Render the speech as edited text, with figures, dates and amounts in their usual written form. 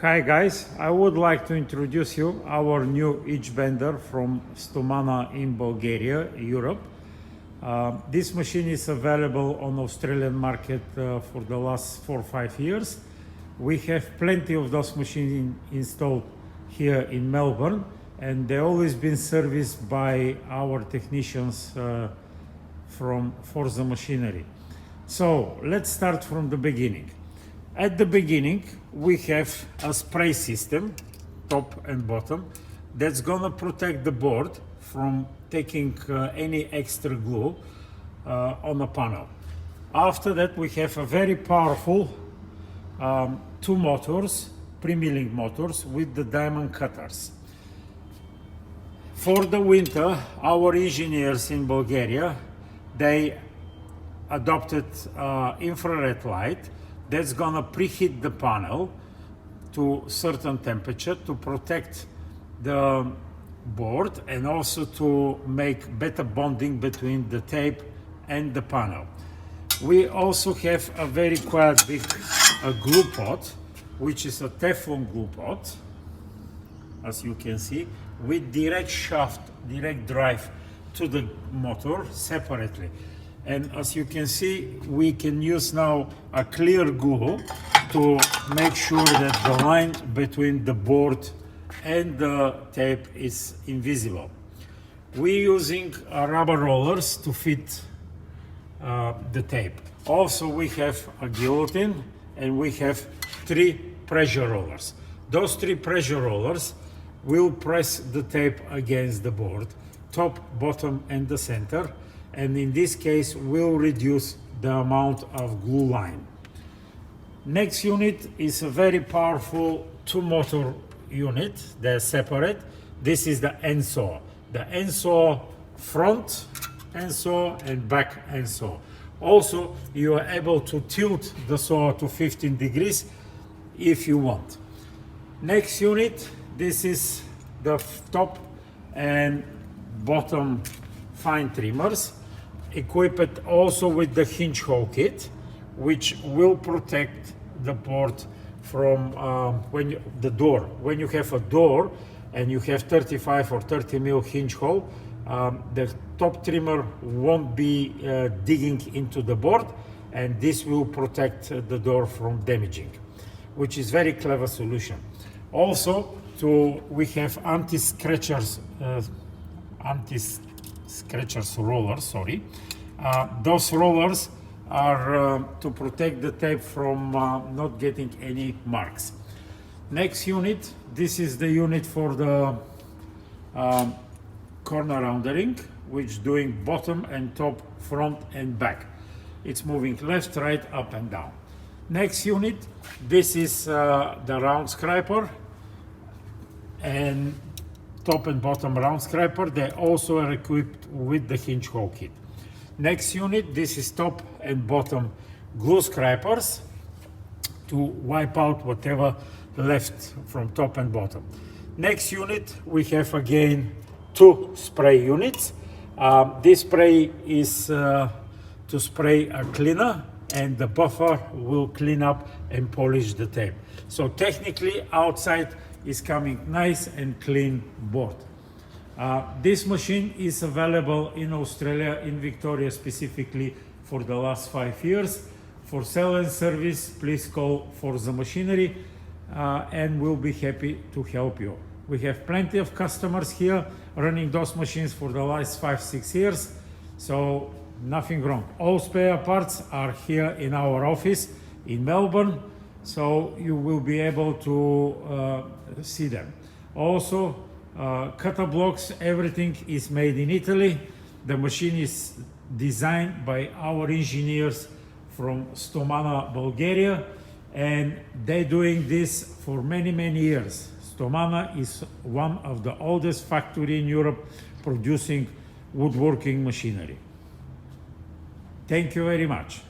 Hi guys, I would like to introduce you our new Edgebander from Stomana in Bulgaria, Europe. This machine is available on Australian market for the last 4 or 5 years. We have plenty of those machines installed here in Melbourne, and they've always been serviced by our technicians from Forza machinery. So let's start from the beginning. At the beginning, we have a spray system, top and bottom, that's gonna protect the board from taking any extra glue on the panel. After that, we have a very powerful 2 motors, pre-milling motors with the diamond cutters. For the winter, our engineers in Bulgaria, they adopted infrared light that's gonna preheat the panel to certain temperature to protect the board and also to make better bonding between the tape and the panel. We also have a very quite big glue pot, which is a Teflon glue pot, as you can see, with direct shaft, direct drive to the motor separately. And as you can see, we can use now a clear glue to make sure that the line between the board and the tape is invisible. We're using rubber rollers to fit the tape. Also, we have a guillotine and we have 3 pressure rollers. Those 3 pressure rollers will press the tape against the board, top, bottom, and the center. And in this case, will reduce the amount of glue line. Next unit is a very powerful 2 motor unit. They're separate. This is the end saw. The end saw, front end saw and back end saw. Also, you are able to tilt the saw to 15 degrees if you want. Next unit, this is the top and bottom fine trimmers, equipped also with the hinge hole kit, which will protect the board from when you have a door and you have 35 or 30 mil hinge hole, the top trimmer won't be digging into the board, and this will protect the door from damaging, which is very clever solution. Also, we have anti-scratchers rollers, sorry. Those rollers are to protect the tape from not getting any marks. Next unit, this is the unit for the corner roundering, which doing bottom and top, front and back. It's moving left, right, up and down. Next unit, this is the round scraper and top and bottom round scraper. They also are equipped with the hinge hole kit. Next unit, this is top and bottom glue scrapers to wipe out whatever left from top and bottom. Next unit, we have again 2 spray units. This spray is to spray a cleaner, and the buffer will clean up and polish the tape. So technically, outside is coming nice and clean board. This machine is available in Australia, in Victoria specifically, for the last 5 years. For sale and service, please call Forza Machinery and we'll be happy to help you. We have plenty of customers here running those machines for the last 5-6 years, so nothing wrong. All spare parts are here in our office in Melbourne, so you will be able to see them. Also, cutter blocks, everything is made in Italy. The machine is designed by our engineers from Stomana, Bulgaria, and they're doing this for many years. Stomana is one of the oldest factory in Europe producing woodworking machinery. Thank you very much.